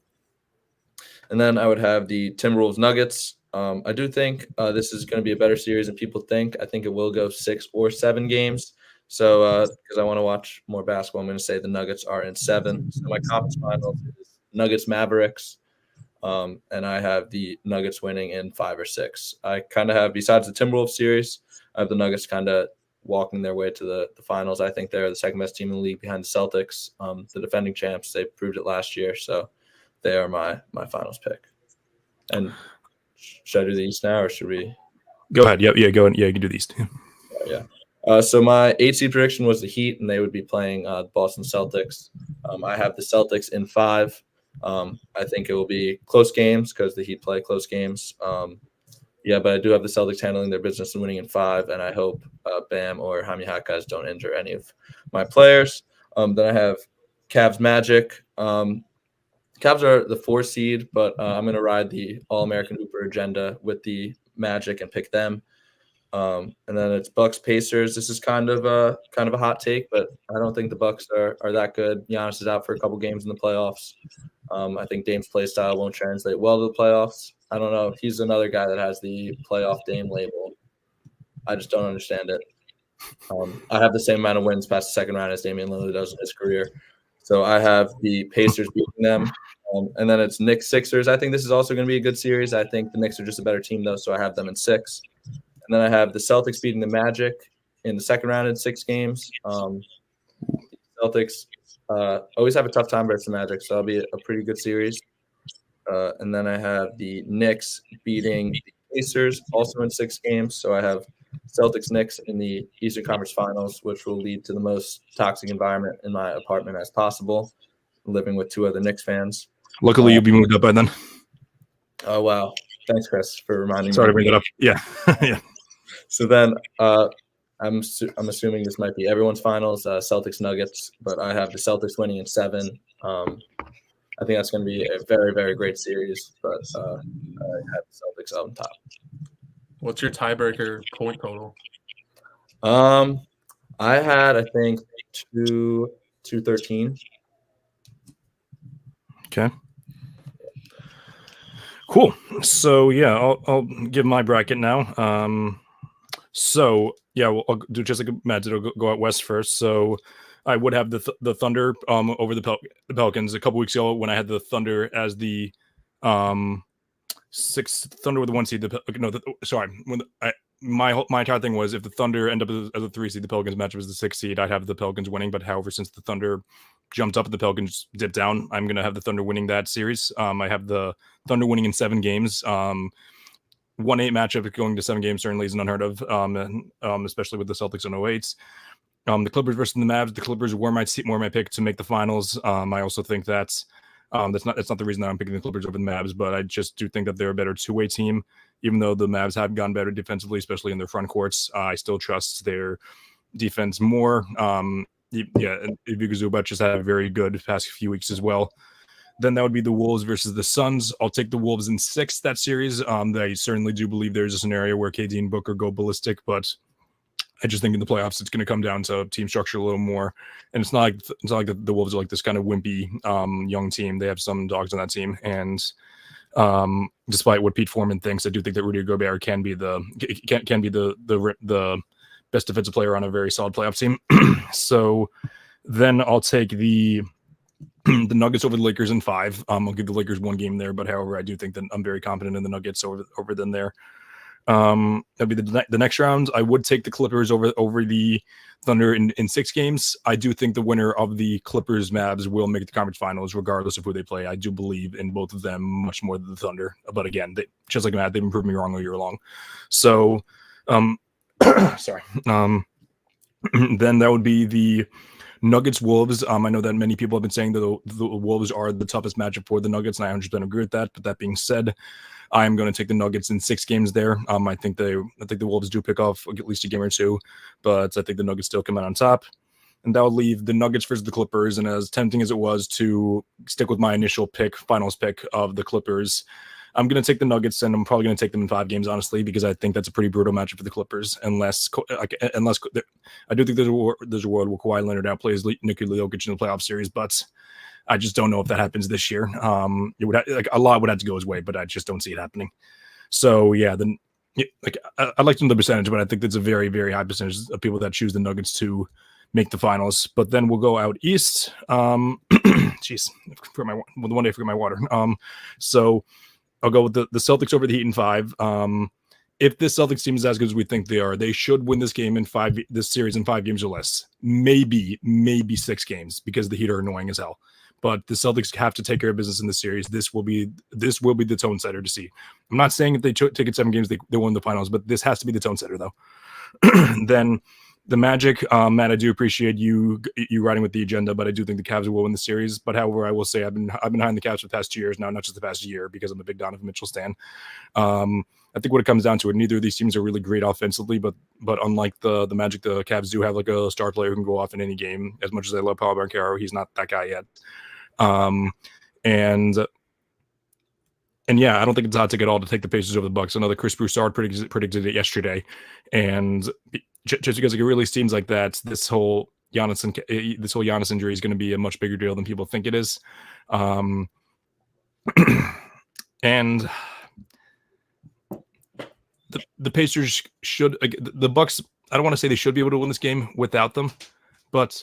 then I would have the Timberwolves Nuggets. I do think this is going to be a better series than people think. I think it will go 6 or 7 games. So because I want to watch more basketball, I'm going to say the Nuggets are in 7. So my conference finals is Nuggets Mavericks. And I have the Nuggets winning in 5 or 6. I kind of have, besides the Timberwolves series, I have the Nuggets kind of walking their way to the finals. I think they're the second best team in the league behind the Celtics, the defending champs. They proved it last year, so they are my finals pick. And should I do the East now, or should we? Go ahead. Yeah, go ahead. Yeah, you can do the East. Yeah. So my 8 seed prediction was the Heat, and they would be playing the Boston Celtics. I have the Celtics in 5. I think it will be close games because the Heat play close games. But I do have the Celtics handling their business and winning in 5, and I hope Bam or Jaime Jaquez don't injure any of my players. Then I have Cavs Magic. Cavs are the 4 seed, but I'm going to ride the All-American Hooper agenda with the Magic and pick them. And then it's Bucks Pacers. This is kind of a hot take, but I don't think the Bucks are that good. Giannis is out for a couple games in the playoffs. I think Dame's play style won't translate well to the playoffs. I don't know. He's another guy that has the playoff Dame label. I just don't understand it. I have the same amount of wins past the second round as Damian Lillard does in his career. So I have the Pacers beating them. And then it's Knicks Sixers. I think this is also going to be a good series. I think the Knicks are just a better team, though, so I have them in 6. And then I have the Celtics beating the Magic in the second round in 6 games. Celtics always have a tough time versus the Magic, so that'll be a pretty good series. And then I have the Knicks beating the Pacers also in 6 games. So I have Celtics Knicks in the Eastern Conference Finals, which will lead to the most toxic environment in my apartment as possible, living with 2 other Knicks fans. Luckily, you'll be moved up by then. Oh, wow. Thanks, Chris, for reminding me. Sorry to bring that up. Yeah. Yeah. So then I'm assuming this might be everyone's finals, Celtics Nuggets, but I have the Celtics winning in 7. I think that's going to be a very, very great series, but I have the Celtics on top. What's your tiebreaker point total? I had, I think, 213. Okay. Cool. So yeah, I'll give my bracket now. So yeah, I'll do just like Matt did. I'll go out west first. So I would have the Thunder over the Pelicans a couple weeks ago when I had the Thunder as the sixth Thunder with the 1 seed. My entire thing was if the Thunder end up as a 3 seed, the Pelicans matchup as the 6 seed, I'd have the Pelicans winning. But however, since the Thunder jumped up and the Pelicans dipped down, I'm gonna have the Thunder winning that series. I have the Thunder winning in 7 games. 1-8 matchup going to 7 games certainly is unheard of, especially with the Celtics in 08. The Clippers versus the Mavs. The Clippers were my pick to make the finals. I also think that's not the reason that I'm picking the Clippers over the Mavs, but I just do think that they're a better two-way team. Even though the Mavs have gotten better defensively, especially in their front courts, I still trust their defense more. And Ivica Zubac just had a very good past few weeks as well. Then that would be the Wolves versus the Suns. I'll take the Wolves in 6 that series. I certainly do believe there's a scenario where KD and Booker go ballistic, but I just think in the playoffs it's going to come down to team structure a little more. And it's not like the Wolves are like this kind of wimpy young team. They have some dogs on that team, and despite what Pete Foreman thinks, I do think that Rudy Gobert can be the best defensive player on a very solid playoff team. So then I'll take the Nuggets over the Lakers in 5. I'll give the Lakers 1 game there, but however, I do think that I'm very confident in the Nuggets over them there. That'd be the next round. I would take the Clippers over the Thunder in 6 games. I do think the winner of the Clippers Mavs will make the conference finals, regardless of who they play. I do believe in both of them much more than the Thunder. But again, just like Matt, they've been proving me wrong all year long. So, sorry. Then that would be the Nuggets Wolves. I know that many people have been saying that the Wolves are the toughest matchup for the Nuggets, and I 100% agree with that. But that being said, I am going to take the Nuggets in 6 games there. I think the Wolves do pick off at least a game or 2, but I think the Nuggets still come out on top. And that will leave the Nuggets versus the Clippers. And as tempting as it was to stick with my initial finals pick of the Clippers, I'm going to take the Nuggets, and I'm probably going to take them in 5 games, honestly, because I think that's a pretty brutal matchup for the Clippers. Unless I do think there's a world where Kawhi Leonard outplays Nikola Jokic in the playoff series, but I just don't know if that happens this year. It would a lot would have to go his way, but I just don't see it happening. So yeah, I like to know the percentage, but I think that's a very, very high percentage of people that choose the Nuggets to make the finals. But then we'll go out east. Jeez, one day I forget my water. So I'll go with the Celtics over the Heat in 5. If this Celtics team is as good as we think they are, they should win this series in 5 games or less. Maybe 6 games, because the Heat are annoying as hell. But the Celtics have to take care of business in the series. This will be the tone setter to see. I'm not saying if they take it 7 games, they win the finals, but this has to be the tone setter, though. Then the Magic, Matt, I do appreciate you riding with the agenda, but I do think the Cavs will win the series. But however, I will say I've been behind the Cavs for the past 2 years now, not just the past year, because I'm a big Donovan Mitchell stan. I think what it comes down to, neither of these teams are really great offensively, but unlike the Magic, the Cavs do have like a star player who can go off in any game. As much as I love Paolo Banchero, he's not that guy yet. And yeah, I don't think it's a hot take at all to take the Pacers over the Bucks. I know that Chris Broussard predicted it yesterday, and just because it really seems like that this whole Giannis injury is going to be a much bigger deal than people think it is. And the Pacers should, the Bucks, I don't want to say they should be able to win this game without them, but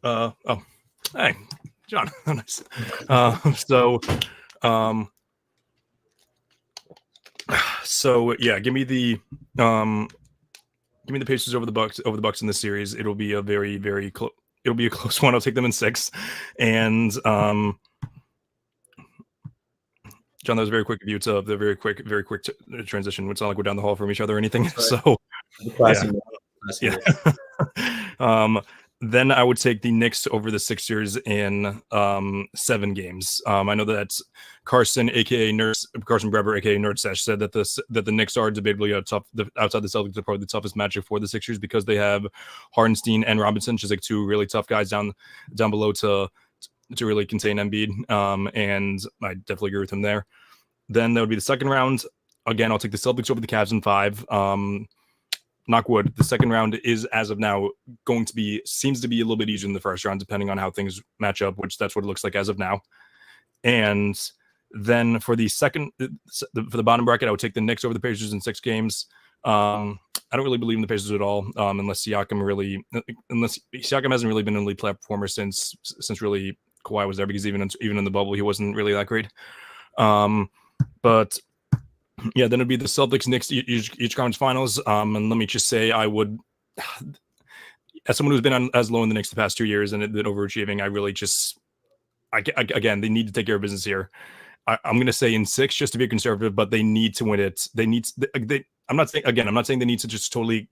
hey, John, nice. So yeah, give me the Pacers over the Bucks in this series. It'll be a very, very close. It'll be a close one. I'll take them in 6. And John, that was a very quick view. It's a very quick transition. It's not like we're down the hall from each other or anything. Right. So yeah. Then I would take the Knicks over the Sixers in 7 games. I know that Carson Breber, aka Nerd Sesh, said that the Knicks are debatably outside the Celtics are probably the toughest matchup for the Sixers because they have Hardenstein and Robinson, just like 2 really tough guys down below to really contain Embiid. And I definitely agree with him there. Then that would be the second round. Again, I'll take the Celtics over the Cavs in 5. Knock wood, the second round is, as of now, seems to be a little bit easier than the first round, depending on how things match up, which that's what it looks like as of now. And Then for the for the bottom bracket, I would take the Knicks over the Pacers in 6 games. I don't really believe in the Pacers at all, unless Siakam hasn't really been an elite playoff performer since really Kawhi was there, because even in the bubble he wasn't really that great. But yeah, then it'd be the Celtics Knicks each conference finals. And let me just say, I would, as someone who's been as low in the Knicks the past 2 years and been overachieving, I really just again, they need to take care of business here. I'm going to say in 6 just to be conservative, but they need to win it. I'm not saying they need to just totally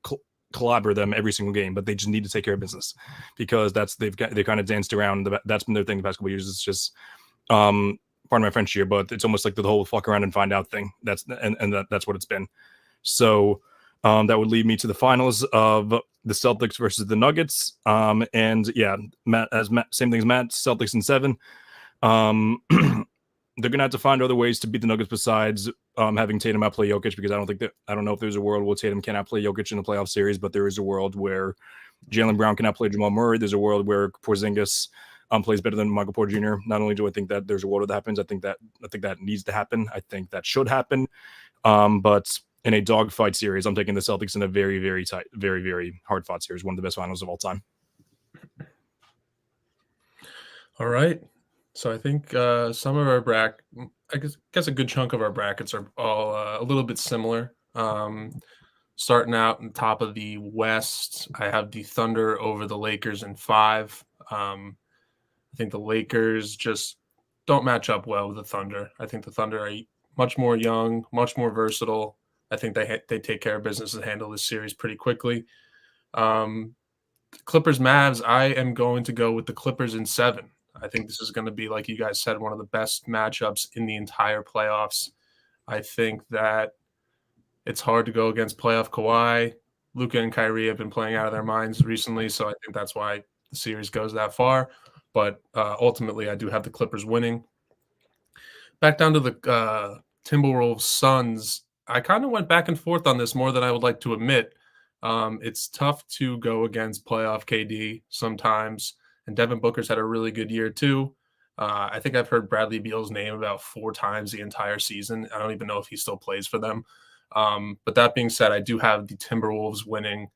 clobber them every single game, but they just need to take care of business, because they kind of danced around. That's been their thing the past couple of years. It's just, pardon my French here, but it's almost like the whole fuck around and find out thing. That's what it's been. So that would lead me to the finals of the Celtics versus the Nuggets. And yeah, same thing as Matt, Celtics in 7. They're gonna have to find other ways to beat the Nuggets besides having Tatum outplay Jokic, because I don't know if there's a world where Tatum can outplay Jokic in the playoff series, but there is a world where Jaylen Brown can outplay Jamal Murray. There's a world where Porzingis plays better than Michael Porter Jr. Not only do I think that there's a world that happens, I think that needs to happen. I think that should happen. But in a dogfight series, I'm taking the Celtics in a very, very tight, very, very hard fought series, one of the best finals of all time. All right. So I think some of our I guess a good chunk of our brackets are all a little bit similar. Starting out on top of the West, I have the Thunder over the Lakers in 5. I think the Lakers just don't match up well with the Thunder. I think the Thunder are much more young, much more versatile. I think they take care of business and handle this series pretty quickly. Clippers Mavs, I am going to go with the Clippers in 7. I think this is going to be, like you guys said, one of the best matchups in the entire playoffs. I think that it's hard to go against playoff Kawhi. Luka and Kyrie have been playing out of their minds recently, so I think that's why the series goes that far. But ultimately, I do have the Clippers winning. Back down to the Timberwolves Suns, I kind of went back and forth on this more than I would like to admit. It's tough to go against playoff KD sometimes. And Devin Booker's had a really good year too. I think I've heard Bradley Beal's name about 4 times the entire season. I don't even know if he still plays for them. But that being said, I do have the Timberwolves winning.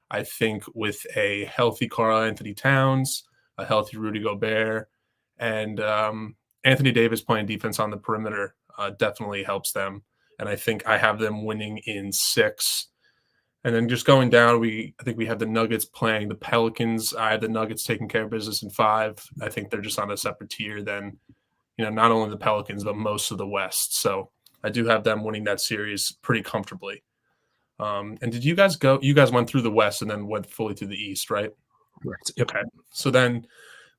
I think with a healthy Karl-Anthony Towns, a healthy Rudy Gobert, and Anthony Davis playing defense on the perimeter definitely helps them. And I think I have them winning in 6. And then just going down, I think we have the Nuggets playing the Pelicans. I have the Nuggets taking care of business in 5. I think they're just on a separate tier than, not only the Pelicans, but most of the West. So I do have them winning that series pretty comfortably. And did you guys went through the West and then went fully to the East, right? Correct. Yep. Okay. So then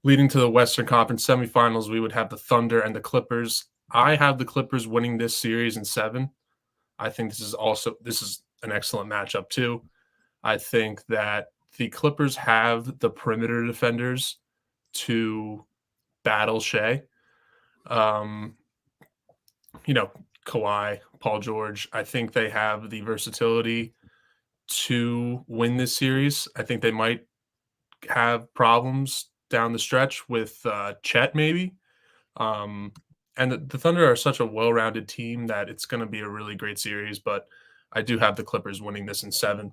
leading to the Western Conference semifinals, we would have the Thunder and the Clippers. I have the Clippers winning this series in 7. I think this is an excellent matchup too. I think that the Clippers have the perimeter defenders to battle Shea. Kawhi, Paul George. I think they have the versatility to win this series. I think they might have problems down the stretch with Chet maybe. And the Thunder are such a well-rounded team that it's going to be a really great series, but I do have the Clippers winning this in 7.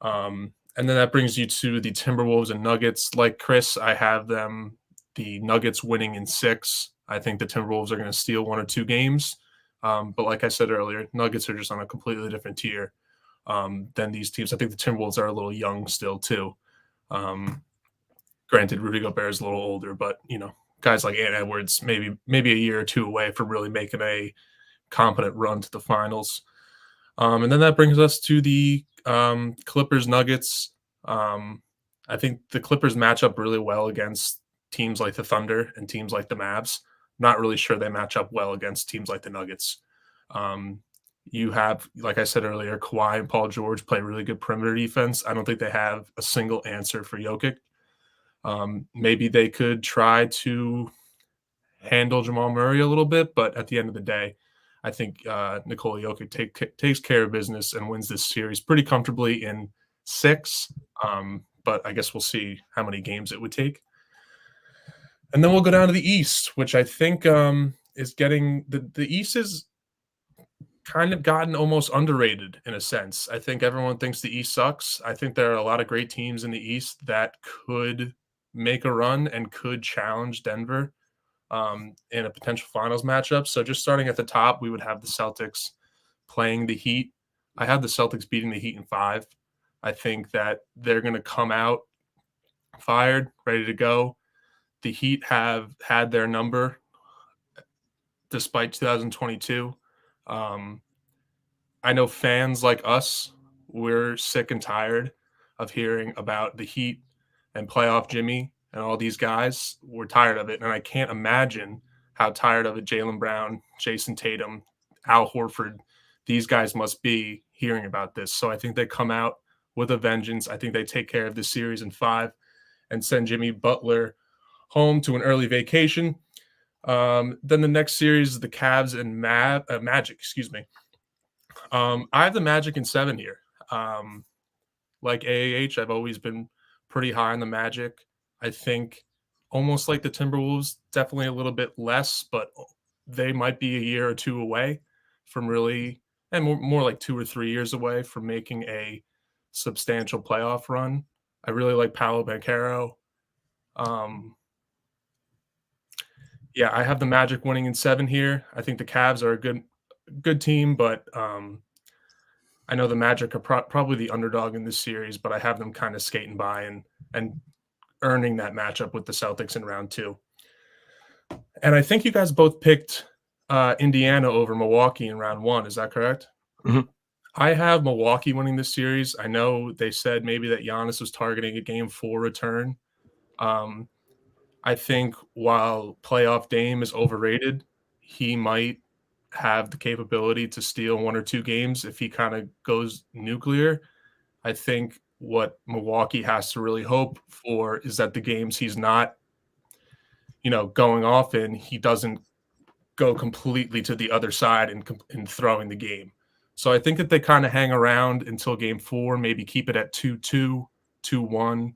And then that brings you to the Timberwolves and Nuggets. Like Chris, I have the Nuggets winning in 6. I think the Timberwolves are going to steal 1 or 2 games. But like I said earlier, Nuggets are just on a completely different tier than these teams. I think the Timberwolves are a little young still too. Granted, Rudy Gobert is a little older, but, guys like Ant Edwards, maybe a year or 2 away from really making a competent run to the finals. And then that brings us to the Clippers Nuggets. I think the Clippers match up really well against teams like the Thunder and teams like the Mavs. Not really sure they match up well against teams like the Nuggets. You have, like I said earlier, Kawhi and Paul George play really good perimeter defense. I don't think they have a single answer for Jokic. Maybe they could try to handle Jamal Murray a little bit, but at the end of the day, I think Nikola Jokic takes care of business and wins this series pretty comfortably in 6. But I guess we'll see how many games it would take. And then we'll go down to the East, which I think is getting the East is kind of gotten almost underrated in a sense. I think everyone thinks the East sucks. I think there are a lot of great teams in the East that could make a run and could challenge Denver in a potential finals matchup. So just starting at the top, we would have the Celtics playing the Heat. I have the Celtics beating the Heat in 5. I think that they're going to come out fired, ready to go. The Heat have had their number despite 2022. I know fans like us, we're sick and tired of hearing about the Heat and playoff Jimmy and all these guys. We're tired of it. And I can't imagine how tired of it Jaylen Brown, Jason Tatum, Al Horford, these guys must be hearing about this. So I think they come out with a vengeance. I think they take care of this series in 5 and send Jimmy Butler home to an early vacation. Then the next series is the Cavs and Magic, excuse me. I have the Magic in 7 here. Like AAH, I've always been pretty high on the Magic. I think almost like the Timberwolves, definitely a little bit less, but they might be a year or 2 away from really, and more like 2 or 3 years away from making a substantial playoff run. I really like Paolo Banchero. Yeah, I have the Magic winning in 7 here. I think the Cavs are a good team, but I know the Magic are probably the underdog in this series, but I have them kind of skating by and earning that matchup with the Celtics in round 2. And I think you guys both picked Indiana over Milwaukee in round 1. Is that correct? Mhm. I have Milwaukee winning this series. I know they said maybe that Giannis was targeting a game 4 return. I think while playoff Dame is overrated, he might have the capability to steal 1 or 2 games if he kind of goes nuclear. I think what Milwaukee has to really hope for is that the games he's not, going off in, he doesn't go completely to the other side and throwing the game. So I think that they kind of hang around until game 4, maybe keep it at 2-2, 2-1.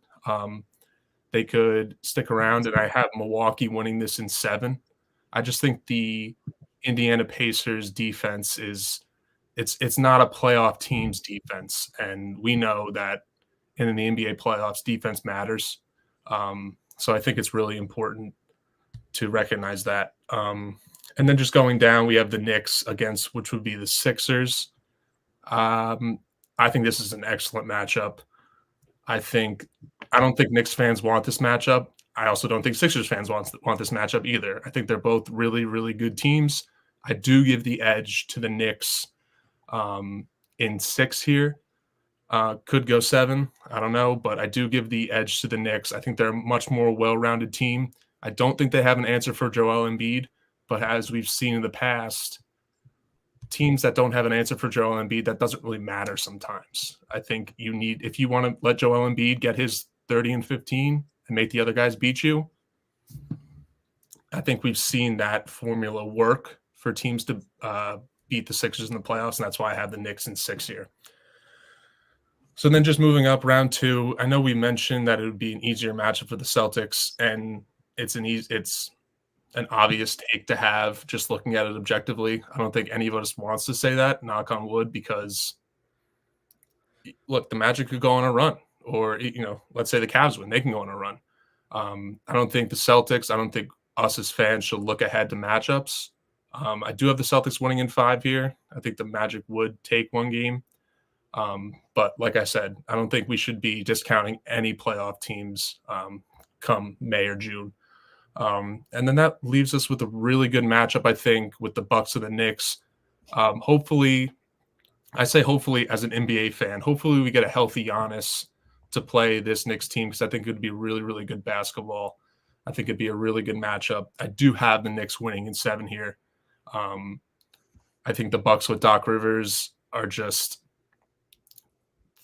They could stick around, and I have Milwaukee winning this in 7. I just think the Indiana Pacers defense it's not a playoff team's defense, and we know that in the NBA playoffs, defense matters. So I think it's really important to recognize that. And then just going down, we have the Knicks against, which would be the Sixers. I think this is an excellent matchup. I don't think Knicks fans want this matchup. I also don't think Sixers fans want this matchup either. I think they're both really, really good teams. I do give the edge to the Knicks in 6 here. Could go 7. I don't know, but I do give the edge to the Knicks. I think they're a much more well-rounded team. I don't think they have an answer for Joel Embiid, but as we've seen in the past, teams that don't have an answer for Joel Embiid, that doesn't really matter sometimes. I think if you want to let Joel Embiid get his 30 and 15 and make the other guys beat you, I think we've seen that formula work for teams to beat the Sixers in the playoffs, and that's why I have the Knicks in 6 here. So then just moving up round 2, I know we mentioned that it would be an easier matchup for the Celtics, and it's an obvious take to have just looking at it objectively. I don't think any of us wants to say that, knock on wood, because look, the Magic could go on a run, or, let's say the Cavs win, they can go on a run. I don't think the Celtics, I don't think us as fans should look ahead to matchups. I do have the Celtics winning in 5 here. I think the Magic would take 1 game. But like I said, I don't think we should be discounting any playoff teams come May or June. And then that leaves us with a really good matchup, I think, with the Bucks and the Knicks. Hopefully, I say hopefully as an NBA fan, hopefully we get a healthy Giannis to play this Knicks team, because I think it would be really, really good basketball. I think it'd be a really good matchup. I do have the Knicks winning in 7 here. I think the Bucks with Doc Rivers are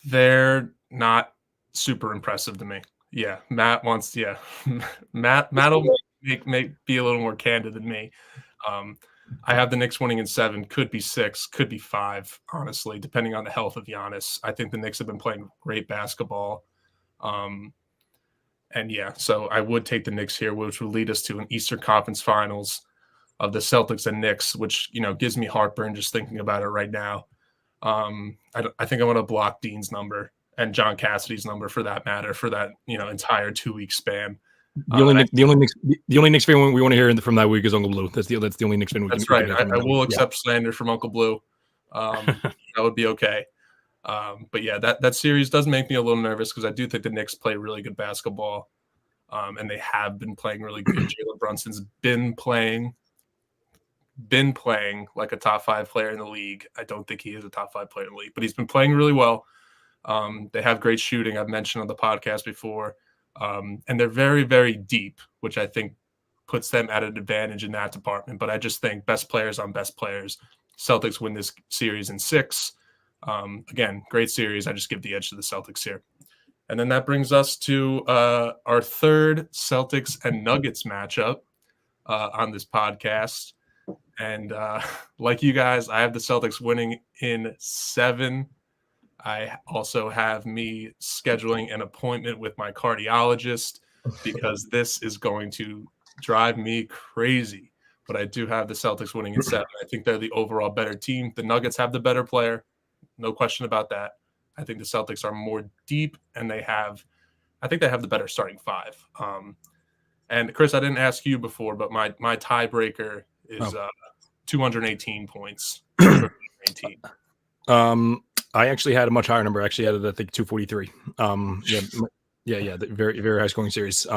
they're not super impressive to me. Yeah, Matt will be a little more candid than me. I have the Knicks winning in 7, could be 6, could be 5, honestly, depending on the health of Giannis. I think the Knicks have been playing great basketball. And yeah, so I would take the Knicks here, which would lead us to an Eastern Conference Finals of the Celtics and Knicks, which, gives me heartburn just thinking about it right now. I think I want to block Dean's number and John Cassidy's number for that matter, for that, entire 2-week span. The only Knicks fan we want to hear from that week is Uncle Blue. That's the only Knicks fan. That's right. I will accept slander from Uncle Blue. That would be okay. But yeah, that series does make me a little nervous because I do think the Knicks play really good basketball, and they have been playing really good. Jalen Brunson's been playing like a top 5 player in the league. I don't think he is a top 5 player in the league, but he's been playing really well. They have great shooting. I've mentioned on the podcast before. And they're very, very deep, which I think puts them at an advantage in that department. But I just think best players on best players. Celtics win this series in 6. Again, great series. I just give the edge to the Celtics here. And then that brings us to our third Celtics and Nuggets matchup on this podcast. And like you guys, I have the Celtics winning in 7. I also have me scheduling an appointment with my cardiologist because this is going to drive me crazy. But I do have the Celtics winning in 7. I think they're the overall better team. The Nuggets have the better player. No question about that. I think the Celtics are more deep, and I think they have the better starting 5. And Chris, I didn't ask you before, but my tiebreaker is 218 points. 218. I actually had a much higher number. I actually had it, I think, 243. Yeah, very, very high scoring series.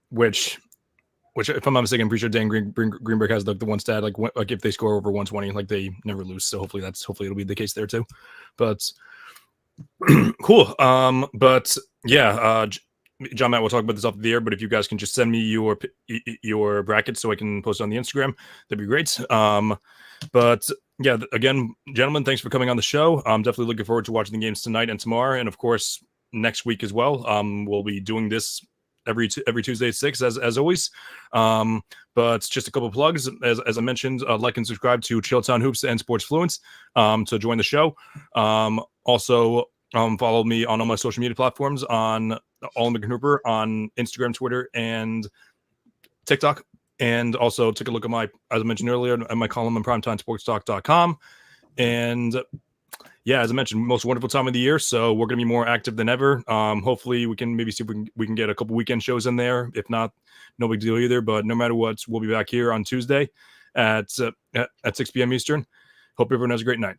Which, if I'm not mistaken, I'm pretty sure Dan Greenberg has the one stat like if they score over 120, like they never lose. So hopefully it'll be the case there too. But cool. But yeah, John Matt, we'll talk about this off the air. But if you guys can just send me your brackets so I can post it on the Instagram, that'd be great. But yeah, again, gentlemen, thanks for coming on the show. I'm definitely looking forward to watching the games tonight and tomorrow, and of course next week as well. We'll be doing this every Tuesday at 6 as always. But just a couple of plugs, as I mentioned, like and subscribe to Chilltown Hoops and Sports Fluence to join the show. Also, follow me on all my social media platforms on All American Hooper on Instagram, Twitter, and TikTok. And also take a look at as I mentioned earlier, at my column on primetimesportstalk.com. And yeah, as I mentioned, most wonderful time of the year. So we're going to be more active than ever. Hopefully we can maybe see if we can get a couple weekend shows in there. If not, no big deal either. But no matter what, we'll be back here on Tuesday at 6 p.m. Eastern. Hope everyone has a great night.